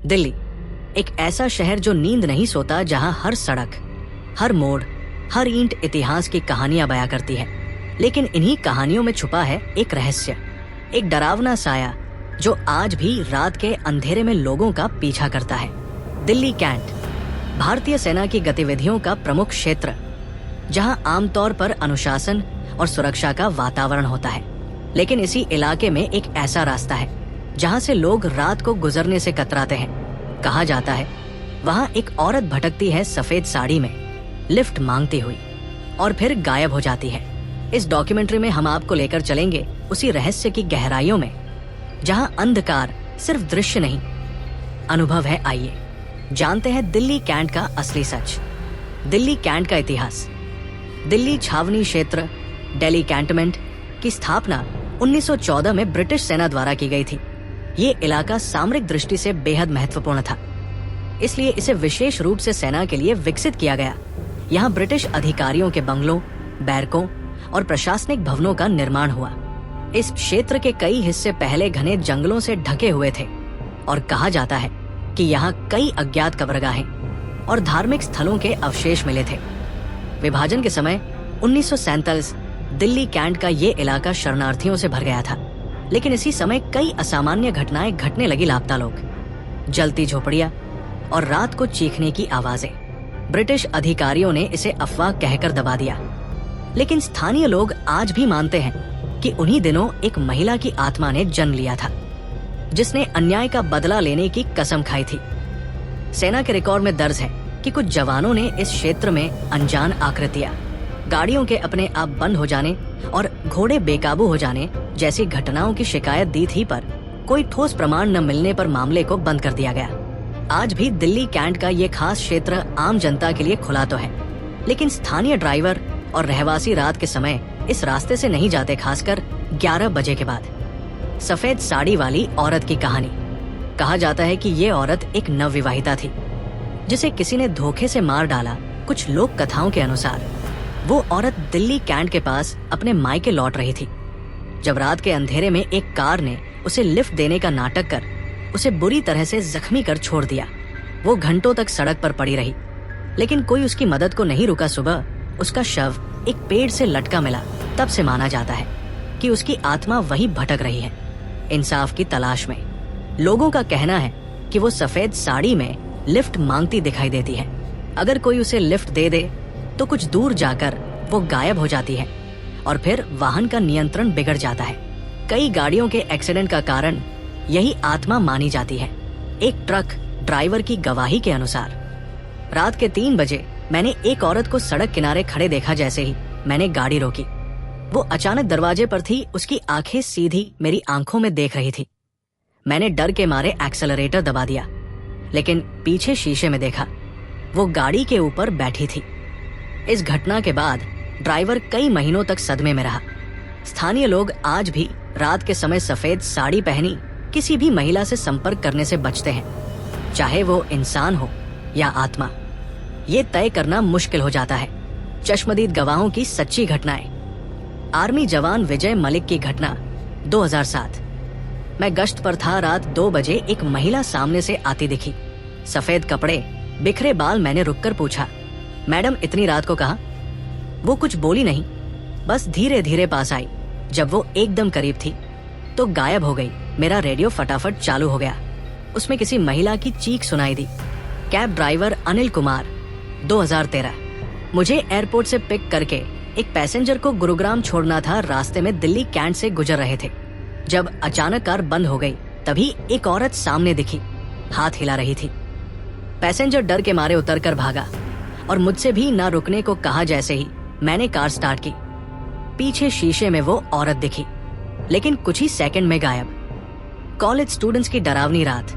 दिल्ली एक ऐसा शहर जो नींद नहीं सोता, जहां हर सड़क, हर मोड़, हर ईंट इतिहास की कहानियां बयां करती है। लेकिन इन्हीं कहानियों में छुपा है एक रहस्य, एक डरावना साया जो आज भी रात के अंधेरे में लोगों का पीछा करता है। दिल्ली कैंट भारतीय सेना की गतिविधियों का प्रमुख क्षेत्र, जहां आमतौर पर अनुशासन और सुरक्षा का वातावरण होता है। लेकिन इसी इलाके में एक ऐसा रास्ता है जहां से लोग रात को गुजरने से कतराते हैं। कहा जाता है वहां एक औरत भटकती है सफेद साड़ी में, लिफ्ट मांगती हुई, और फिर गायब हो जाती है। इस डॉक्यूमेंट्री में हम आपको लेकर चलेंगे उसी रहस्य की गहराइयों में, जहां अंधकार सिर्फ दृश्य नहीं, अनुभव है। आइए जानते हैं दिल्ली कैंट का असली सच। दिल्ली कैंट का इतिहास। दिल्ली छावनी क्षेत्र, दिल्ली कैंटनमेंट की स्थापना 1914 में ब्रिटिश सेना द्वारा की गई थी। ये इलाका सामरिक दृष्टि से बेहद महत्वपूर्ण था, इसलिए इसे विशेष रूप से सेना के लिए विकसित किया गया। यहाँ ब्रिटिश अधिकारियों के बंगलों, बैरकों और प्रशासनिक भवनों का निर्माण हुआ। इस क्षेत्र के कई हिस्से पहले घने जंगलों से ढके हुए थे और कहा जाता है कि यहाँ कई अज्ञात कब्रगाहें और धार्मिक स्थलों के अवशेष मिले थे। विभाजन के समय 1947 दिल्ली कैंट का ये इलाका शरणार्थियों से भर गया था। लेकिन इसी समय कई असामान्य घटनाएं घटने लगी। लापता लोग, जलती झोपड़ियां और रात को चीखने की आवाजें। ब्रिटिश अधिकारियों ने इसे अफवाह कहकर दबा दिया, लेकिन स्थानीय लोग आज भी मानते हैं कि उन्हीं दिनों एक महिला की आत्मा ने जन्म लिया था, जिसने अन्याय का बदला लेने की कसम खाई थी। सेना के रिकॉर्ड में दर्ज है कि कुछ जवानों ने इस क्षेत्र में अनजान आकृतियां, गाड़ियों के अपने आप बंद हो जाने और घोड़े बेकाबू हो जाने जैसी घटनाओं की शिकायत दी थी, पर कोई ठोस प्रमाण न मिलने पर मामले को बंद कर दिया गया। आज भी दिल्ली कैंट का ये खास क्षेत्र आम जनता के लिए खुला तो है, लेकिन स्थानीय ड्राइवर और रहवासी रात के समय इस रास्ते से नहीं जाते, खासकर 11 बजे के बाद। सफेद साड़ी वाली औरत की कहानी। कहा जाता है कि ये औरत एक नवविवाहिता थी जिसे किसी ने धोखे से मार डाला। कुछ लोक कथाओं के अनुसार वो औरत दिल्ली कैंट के पास अपने मायके लौट रही थी, जब रात के अंधेरे में एक कार ने उसे लिफ्ट देने का नाटक कर उसे बुरी तरह से जख्मी कर छोड़ दिया। वो घंटों तक सड़क पर पड़ी रही, लेकिन कोई उसकी मदद को नहीं रुका। सुबह उसका शव एक पेड़ से लटका मिला। तब से माना जाता है कि उसकी आत्मा वहीं भटक रही है, इंसाफ की तलाश में। लोगों का कहना है कि वो सफेद साड़ी में लिफ्ट मांगती दिखाई देती है। अगर कोई उसे लिफ्ट दे दे तो कुछ दूर जाकर वो गायब हो जाती है और फिर वाहन का नियंत्रण बिगड़ जाता है। कई गाड़ियों के एक्सीडेंट का कारण यही आत्मा मानी जाती है। एक ट्रक ड्राइवर की गवाही के अनुसार रात के 3 बजे मैंने एक औरत को सड़क किनारे खड़े देखा। जैसे ही मैंने गाड़ी रोकी, वो अचानक दरवाजे पर थी। उसकी आंखें सीधी मेरी आंखों में देख रही थी। मैंने डर के मारे एक्सेलरेटर दबा दिया, लेकिन पीछे शीशे में देखा वो गाड़ी के ऊपर बैठी थी। इस घटना के बाद ड्राइवर कई महीनों तक सदमे में रहा। स्थानीय लोग आज भी रात के समय सफेद साड़ी पहनी किसी भी महिला से संपर्क करने से बचते हैं, चाहे वो इंसान हो या आत्मा। ये तय करना मुश्किल हो जाता है। चश्मदीद गवाहों की सच्ची घटनाएं। आर्मी जवान विजय मलिक की घटना 2007। मैं गश्त पर था। रात 2 बजे एक महिला सामने से आती दिखी, सफेद कपड़े, बिखरे बाल। मैंने रुककर पूछा, मैडम इतनी रात को कहाँ? वो कुछ बोली नहीं, बस धीरे धीरे पास आई। जब वो एकदम करीब थी तो गायब हो गई। मेरा रेडियो फटाफट चालू हो गया। उसमें किसी महिला की चीख सुनाई दी। Cab driver Anil Kumar, 2013। मुझे एयरपोर्ट से पिक करके एक पैसेंजर को गुरुग्राम छोड़ना था। रास्ते में दिल्ली कैंट से गुजर रहे थे। जब अचानक कार बंद हो गई, तभी एक औरत सामने दिखी, हाथ हिला रही थी। पैसेंजर डर के मारे उतरकर भागा और मुझसे भी ना रुकने को कहा। जैसे ही मैंने कार स्टार्ट की, पीछे शीशे में वो औरत दिखी, लेकिन कुछ ही सेकंड में गायब। कॉलेज स्टूडेंट्स की डरावनी रात,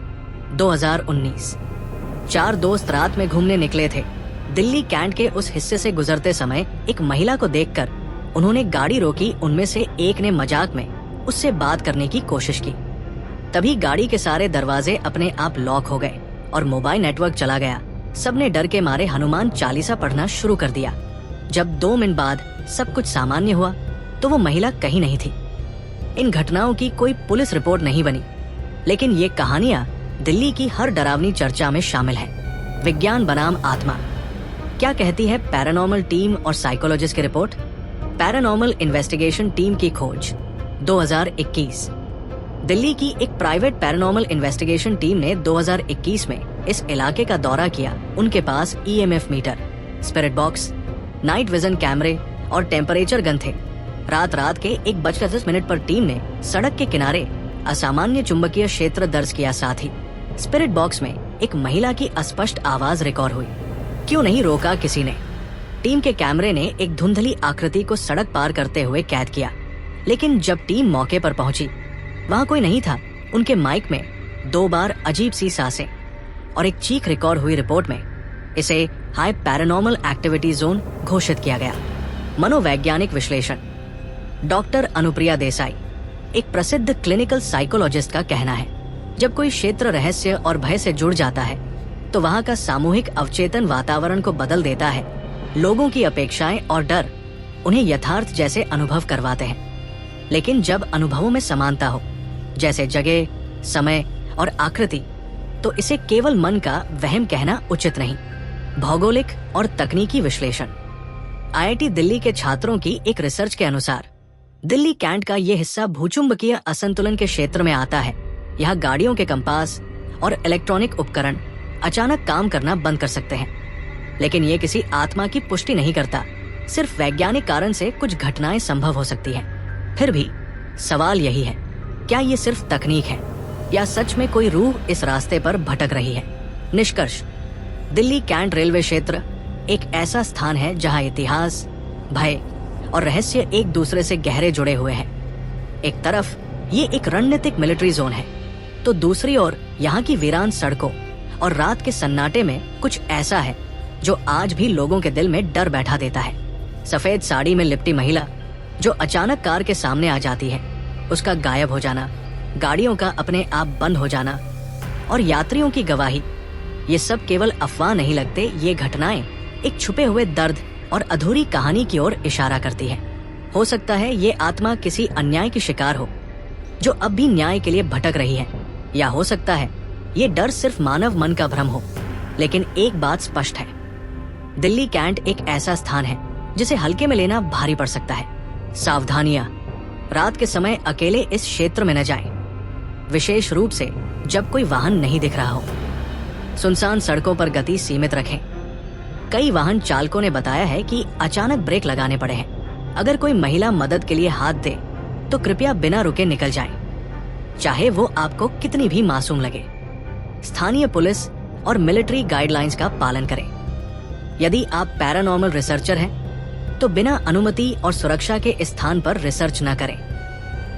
2019। 4 दोस्त रात में घूमने निकले थे। दिल्ली कैंट के उस हिस्से से गुजरते समय एक महिला को देखकर उन्होंने गाड़ी रोकी। उनमें से एक ने मजाक में उससे बात करने की कोशिश की। तभी गाड़ी के सारे दरवाजे अपने आप लॉक हो गए और मोबाइल नेटवर्क चला गया। सबने डर के मारे हनुमान चालीसा पढ़ना शुरू कर दिया। जब 2 मिनट बाद सब कुछ सामान्य हुआ तो वो महिला कहीं नहीं थी। इन घटनाओं की कोई पुलिस रिपोर्ट नहीं बनी, लेकिन ये कहानियां दिल्ली की हर डरावनी चर्चा में शामिल है। विज्ञान बनाम आत्मा। क्या कहती है पैरानॉर्मल टीम और साइकोलॉजिस्ट की रिपोर्ट? पैरानॉर्मल इन्वेस्टिगेशन टीम की खोज 2021। दिल्ली की एक प्राइवेट पैरानॉर्मल इन्वेस्टिगेशन टीम ने 2021 में इस इलाके का दौरा किया। उनके पास EMF meter, spirit box, night vision कैमरे और टेम्परेचर गन थे। रात के 1:10 पर टीम ने सड़क के किनारे असामान्य चुंबकीय क्षेत्र दर्ज किया। साथ ही स्पिरिट बॉक्स में एक महिला की अस्पष्ट आवाज रिकॉर्ड हुई। क्यों नहीं रोका किसी ने? टीम के कैमरे ने एक धुंधली आकृति को सड़क पार करते हुए कैद किया, लेकिन जब टीम मौके पर पहुंची वहां कोई नहीं था। उनके माइक में 2 बार अजीब सी सांसें और एक चीख रिकॉर्ड हुई। रिपोर्ट में इसे हाई पैरानॉर्मल एक्टिविटी जोन घोषित किया गया। मनोवैज्ञानिक विश्लेषण। डॉक्टर अनुप्रिया देसाई, एक प्रसिद्ध क्लिनिकल साइकोलॉजिस्ट का कहना है, जब कोई क्षेत्र रहस्य और भय से जुड़ जाता है तो वहां का सामूहिक अवचेतन वातावरण को बदल देता है। लोगों की अपेक्षाएं और डर उन्हें यथार्थ जैसे अनुभव करवाते हैं। लेकिन जब अनुभवों में समानता हो, जैसे जगह, समय और आकृति, तो इसे केवल मन का वहम कहना उचित नहीं। भौगोलिक और तकनीकी विश्लेषण। IIT दिल्ली के छात्रों की एक रिसर्च के अनुसार दिल्ली कैंट का ये हिस्सा भूचुंबकीय असंतुलन के क्षेत्र में आता है। यहाँ गाड़ियों के कंपास और इलेक्ट्रॉनिक उपकरण अचानक काम करना बंद कर सकते हैं, लेकिन ये किसी आत्मा की पुष्टि नहीं करता। सिर्फ वैज्ञानिक कारण से कुछ घटनाएं संभव हो सकती हैं। फिर भी सवाल यही है, क्या ये सिर्फ तकनीक है या सच में कोई रूह इस रास्ते पर भटक रही है? निष्कर्ष। दिल्ली कैंट रेलवे क्षेत्र एक ऐसा स्थान है जहां इतिहास, भय और रहस्य एक दूसरे से गहरे जुड़े हुए हैं। एक तरफ ये एक रणनीतिक मिलिट्री जोन है, तो दूसरी ओर यहाँ की वीरान सड़कों और रात के सन्नाटे में कुछ ऐसा है जो आज भी लोगों के दिल में डर बैठा देता है। सफेद साड़ी में लिपटी महिला जो अचानक कार के सामने आ जाती है, उसका गायब हो जाना, गाड़ियों का अपने आप बंद हो जाना और यात्रियों की गवाही, ये सब केवल अफवाह नहीं लगते। ये घटनाएं एक छुपे हुए दर्द और अधूरी कहानी की ओर इशारा करती है। हो सकता है ये आत्मा किसी अन्याय की शिकार हो जो अब भी न्याय के लिए भटक रही है, या हो सकता है ये डर सिर्फ मानव मन का भ्रम हो। लेकिन एक बात स्पष्ट है, दिल्ली कैंट एक ऐसा स्थान है जिसे हल्के में लेना भारी पड़ सकता है। सावधानियां। रात के समय अकेले इस क्षेत्र में न जाएं, विशेष रूप से जब कोई वाहन नहीं दिख रहा हो। सुनसान सड़कों पर गति सीमित रखें। कई वाहन चालकों ने बताया है कि अचानक ब्रेक लगाने पड़े हैं। अगर कोई महिला मदद के लिए हाथ दे तो कृपया बिना रुके निकल जाएं, चाहे वो आपको कितनी भी मासूम लगे। स्थानीय पुलिस और मिलिट्री गाइडलाइंस का पालन करें। यदि आप पैरानॉर्मल रिसर्चर हैं तो बिना अनुमति और सुरक्षा के स्थान पर रिसर्च न करें।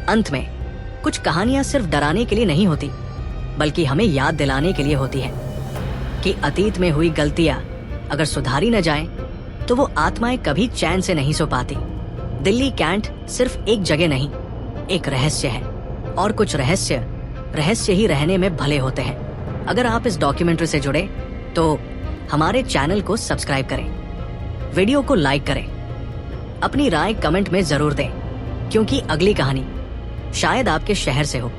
अंत में, कुछ कहानियां सिर्फ डराने के लिए नहीं होती, बल्कि हमें याद दिलाने के लिए होती है कि अतीत में हुई गलतियां अगर सुधारी न जाएं, तो वो आत्माएं कभी चैन से नहीं सो पाती। दिल्ली कैंट सिर्फ एक जगह नहीं, एक रहस्य है, और कुछ रहस्य ही रहने में भले होते हैं। अगर आप इस डॉक्यूमेंट्री से जुड़े तो हमारे चैनल को सब्सक्राइब करें, वीडियो को लाइक करें, अपनी राय कमेंट में जरूर दें, क्योंकि अगली कहानी शायद आपके शहर से हो।